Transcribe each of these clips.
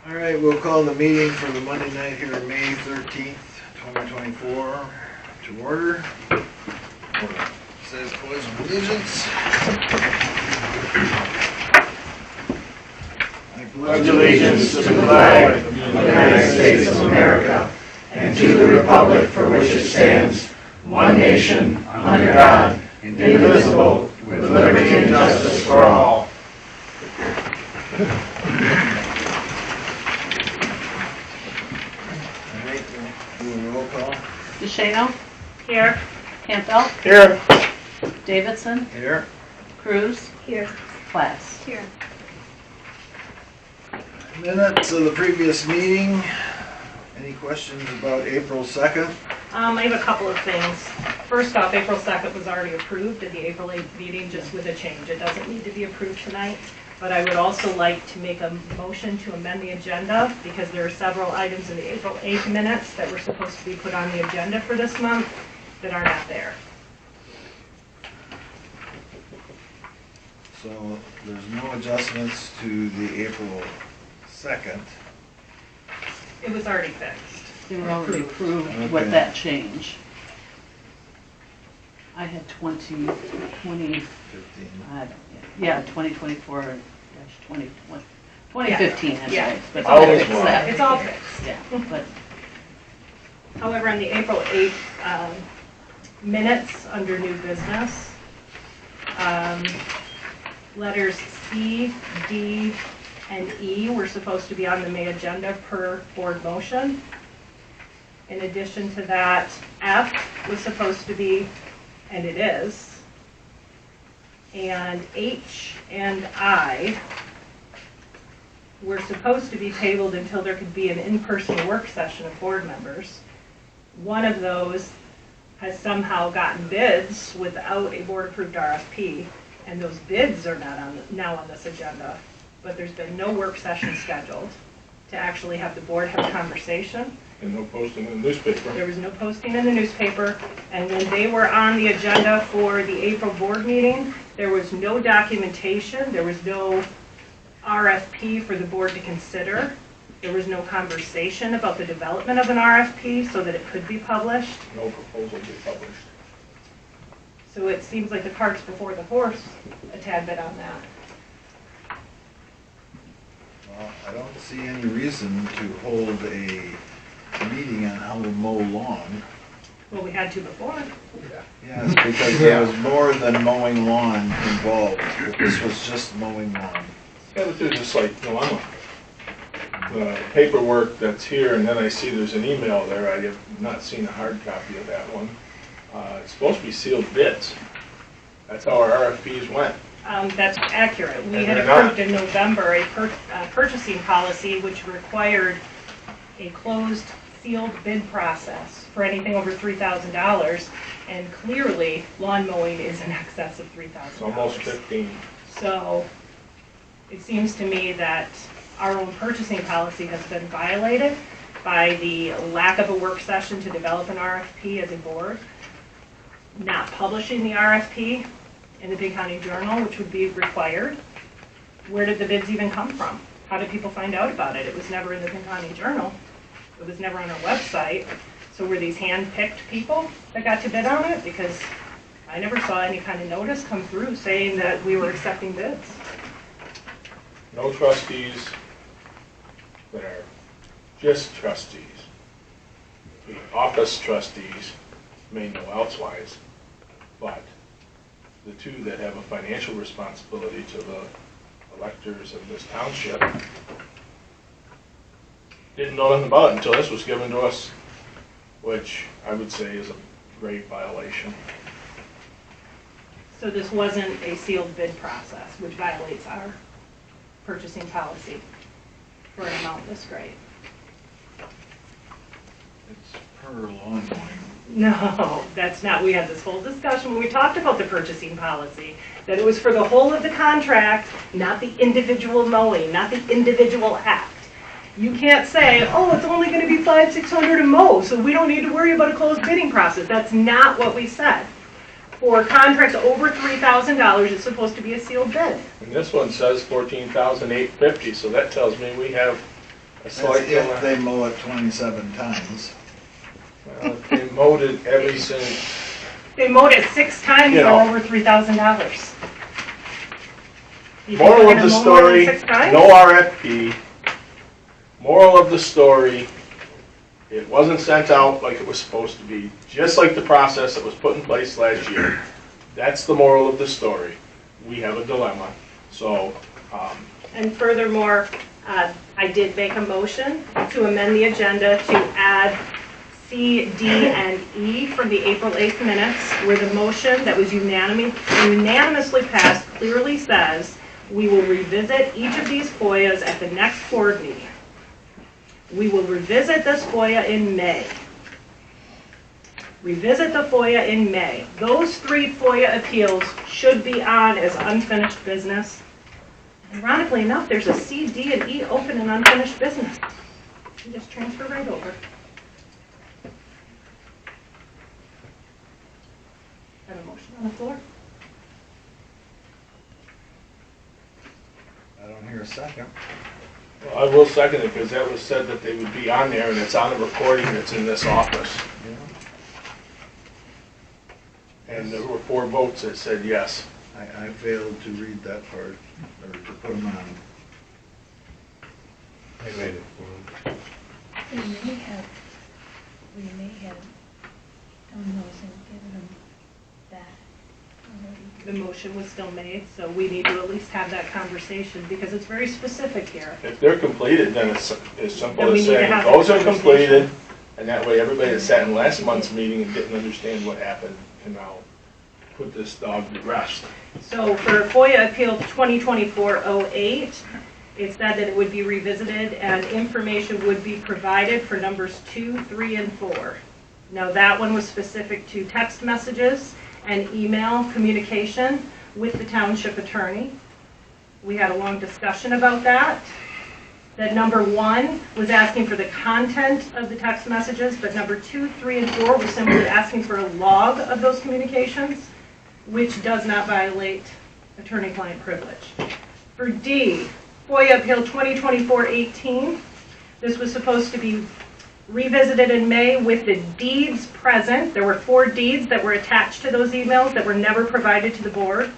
All right, we'll call the meeting for the Monday night here, May 13th, 2024, to order. Says pledge of allegiance. I pledge allegiance to the flag of the United States of America and to the republic for which it stands, one nation, under God, indivisible, with liberty and justice for all. Do a roll call. DeShano? Here. Campbell? Here. Davidson? Here. Cruz? Here. Class? Here. Minutes of the previous meeting. Any questions about April 2nd? I have a couple of things. First off, April 2nd was already approved at the April 8th meeting, just with a change. It doesn't need to be approved tonight, but I would also like to make a motion to amend the agenda because there are several items in the April 8th minutes that were supposed to be put on the agenda for this month that are not there. So there's no adjustments to the April 2nd. It was already fixed. They were already approved Okay. with that change. I had 20, 15. yeah, 2024-2020, 2015, that's Yeah. right. But It's all I fixed fixed. that. It's all fixed. Yeah, but However, on the April 8th minutes under new business, letters C, D, and E were supposed to be on the May agenda per board motion. In addition to that, F was supposed to be, and it is, and H and I were supposed to be tabled until there could be an in-person work session of board members. One of those has somehow gotten bids without a board-approved RFP, and those bids are not now on this agenda. But there's been no work session scheduled to actually have the board have a conversation. And no posting in the newspaper. There was no posting in the newspaper, and when they were on the agenda for the April board meeting, there was no documentation, there was no RFP for the board to consider. There was no conversation about the development of an RFP so that it could be published. No proposal to be published. So it seems like the cart's before the horse a tad bit on that. Well, I don't see any reason to hold a meeting on how to mow lawn. Well, we had to before. Yes, because there was more than mowing lawn involved. This was just mowing lawn. Yeah, but they're just like, no, I'm the paperwork that's here, and then I see there's an email there. I have not seen a hard copy of that one. It's supposed to be sealed bids. That's how our RFPs went. That's accurate. We And had they're not. approved in November a purchasing policy which required a closed sealed bid process for anything over $3,000, and clearly lawn mowing is in excess of $3,000. It's almost 15. So it seems to me that our own purchasing policy has been violated by the lack of a work session to develop an RFP as a board, not publishing the RFP in the Big County Journal, which would be required. Where did the bids even come from? How did people find out about it? It was never in the Big County Journal. It was never on our website. So were these hand-picked people that got to bid on it? Because I never saw any kind of notice come through saying that we were accepting bids. No trustees that are just trustees. The office trustees may know elsewise, but the two that have a financial responsibility to the electors of this township didn't know nothing about it until this was given to us, which I would say is a grave violation. So this wasn't a sealed bid process, which violates our purchasing policy for an amount this great. It's per lawn mowing. No, that's not, we had this whole discussion when we talked about the purchasing policy, that it was for the whole of the contract, not the individual mowing, not the individual act. You can't say, oh, it's only going to be $500-600 to mow, so we don't need to worry about a closed bidding process. That's not what we said. For contracts over $3,000, it's supposed to be a sealed bid. And this one says $14,850, so that tells me we have a That's slight if delay. they mow it 27 times. Well, they mowed it every since, They mowed it 6 times You for know. over $3,000. You think moral they're of the gonna mow more than story, 6 times? no RFP. Moral of the story, it wasn't sent out like it was supposed to be, just like the process that was put in place last year. That's the moral of the story. We have a dilemma. So, And furthermore, I did make a motion to amend the agenda to add C, D, and E from the April 8th minutes, where the motion that was unanimously passed clearly says, we will revisit each of these FOIAs at the next board meeting. We will revisit this FOIA in May. Revisit the FOIA in May. Those 3 FOIA appeals should be on as unfinished business. Ironically enough, there's a C, D, and E open and unfinished business. You just transfer right over. Have a motion on the floor? I don't hear a second. well, I will second it because that was said that they would be on there and it's on the recording that's in this office. And there were 4 votes that said yes. I failed to read that part, or to put them on. I made it for him. We may have done those and given them back already. The motion was still made, so we need to at least have that conversation because it's very specific here. If they're completed, then it's as simple Then we as need to saying, have that those are conversation. completed. And that way, everybody that sat in last month's meeting and didn't understand what happened can now put this dog to rest. So for FOIA Appeal 2024-08, it said that it would be revisited and information would be provided for numbers 2, 3, and 4. Now that one was specific to text messages and email communication with the township attorney. We had a long discussion about that. That number 1 was asking for the content of the text messages, but number 2, 3, and 4 were simply asking for a log of those communications, which does not violate attorney-client privilege. For D, FOIA Appeal 2024-18, this was supposed to be revisited in May with the deeds present. There were 4 deeds that were attached to those emails that were never provided to the board,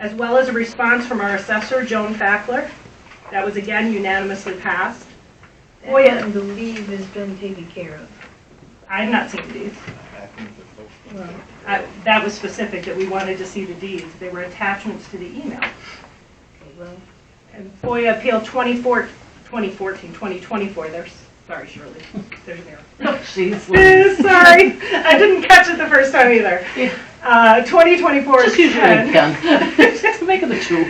as well as a response from our assessor, Joan Fackler. That was again unanimously passed. That one, I believe, has been taken care of. I have not seen the deeds. I think the folks. Well, That was specific, that we wanted to see the deeds. They were attachments to the email. okay, well, And FOIA Appeal 2024, sorry Shirley, there's an error. No, she's. Sorry, I didn't catch it the first time either. 2024 Just use your ink 10. pen. Just make it a 2.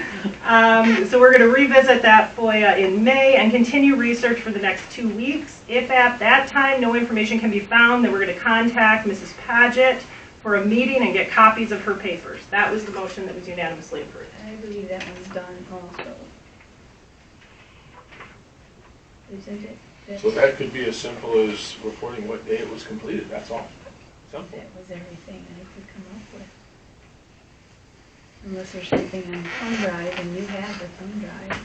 So we're going to revisit that FOIA in May and continue research for the next 2 weeks. If at that time no information can be found, then we're going to contact Mrs. Paget for a meeting and get copies of her papers. That was the motion that was unanimously approved. I believe that one's done also. Isn't it? So that could be as simple as reporting what day it was completed, that's all. Simple. That was everything I could come up with. Unless there's something on the thumb drive, and you have the thumb drive.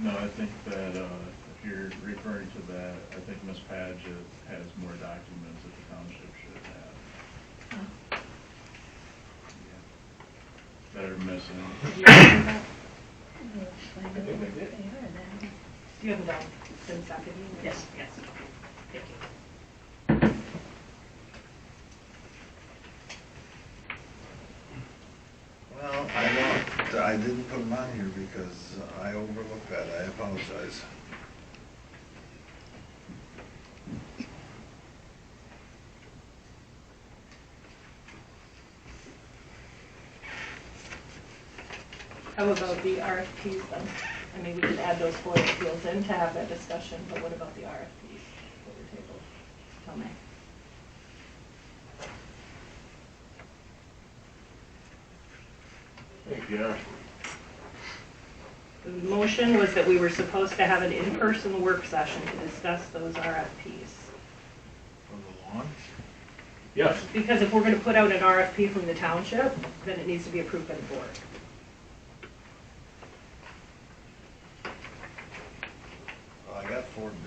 No, I think that if you're referring to that, I think Ms. Paget has more documents that the township should have. Oh. Yeah. That are missing. We'll find out what they are then. Do you have them in a second? Yes. Yes. Thank you. Well, I didn't put them on here because I overlooked that. I apologize. How about the RFPs then? I mean, we could add those FOIA appeals in to have that discussion, but what about the RFPs? What were tabled? Tell me. Yeah. The motion was that we were supposed to have an in-person work session to discuss those RFPs. For the lawn? Yes. Because if we're going to put out an RFP from the township, then it needs to be approved by the board.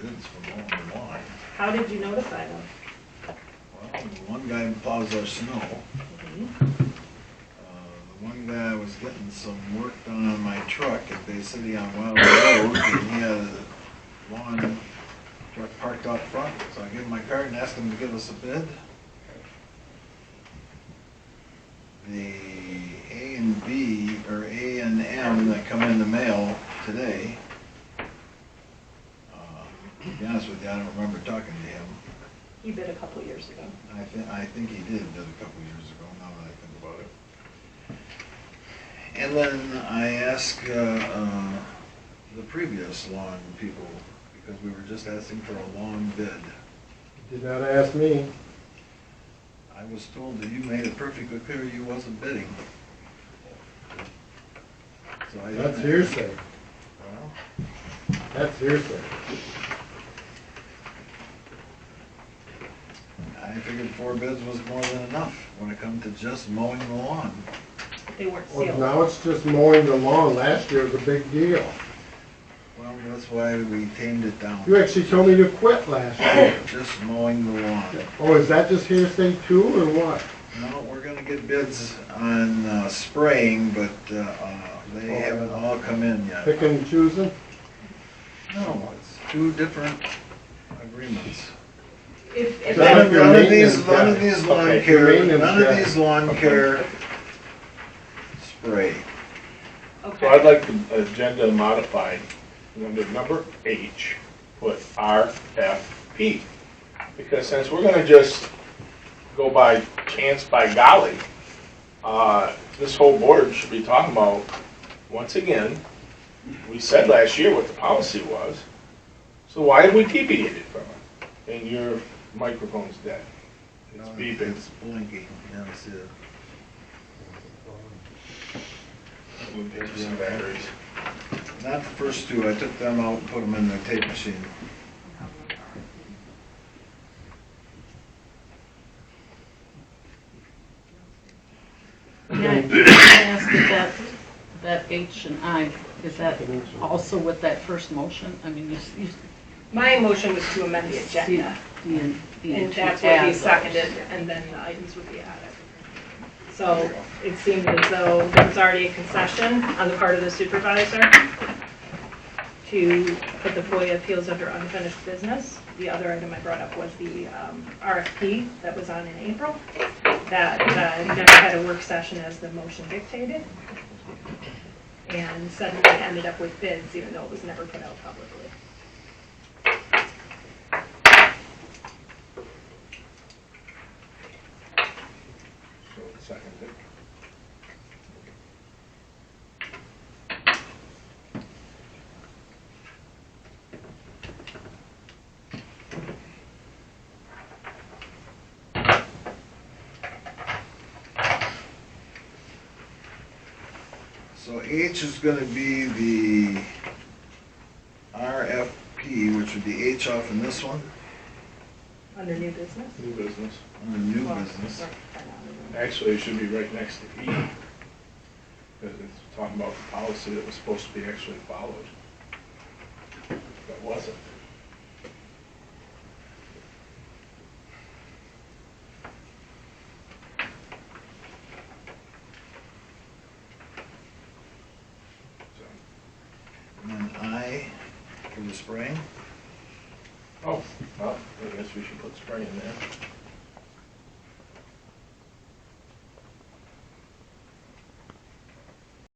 bids for mowing the lawn. How did you notify them? Well, the one guy plows our snow. The one guy was getting some work done on my truck at Bay City on Wild Road, and he had a lawn truck parked out front, so I gave him my card and asked him to give us a bid. The A and B, or A and M that come in the mail today, to be honest with you, I don't remember talking to him. He bid a couple years ago. I think he did a couple years ago, now that I think about it. And then I asked the previous lawn people, because we were just asking for a lawn bid. Did not ask me. I was told that you made it perfectly clear you wasn't bidding. So I That's didn't- hearsay. Well, That's hearsay. I figured 4 bids was more than enough when it come to just mowing the lawn. They weren't Well, sealed. now it's just mowing the lawn. Last year was a big deal. Well, that's why we tamed it down. You actually told me to quit last year. Just mowing the lawn. Oh, is that just hearsay too, or what? No, we're gonna get bids on spraying, but they haven't all come in yet. Picking and choosing? No, it's 2 different agreements. If None of your None of maintenance these guy. lawn Okay, care, maintenance none of guy. these lawn care spray. So I'd Okay, like the agenda modified, under number H, put RFP. Because since we're gonna just go by chance by golly, this whole board should be talking about, once again, we said last year what the policy was, so why did we deviate it from it? And your microphone's dead. It's beeping. It's blinking, yeah, I see it. We paid for some batteries. Not the first 2, I took them out and put them in the tape machine. May I ask if that H and I, is that also with that first motion? I mean, you my motion was to amend the see agenda, the and to that's what he add those. seconded, and then the items would be added. So it seemed as though there was already a concession on the part of the supervisor to put the FOIA appeals under unfinished business. The other item I brought up was the RFP that was on in April, that never had a work session as the motion dictated, and suddenly ended up with bids, even though it was never put out publicly. So seconded. So H is gonna be the RFP, which would be H off in this one, Under new business? New business. under new Well, business. or kind of. Actually, it should be right next to E. Because it's talking about the policy that was supposed to be actually followed. That wasn't. So, And then I for the spraying. oh, well, I guess we should put spray in there.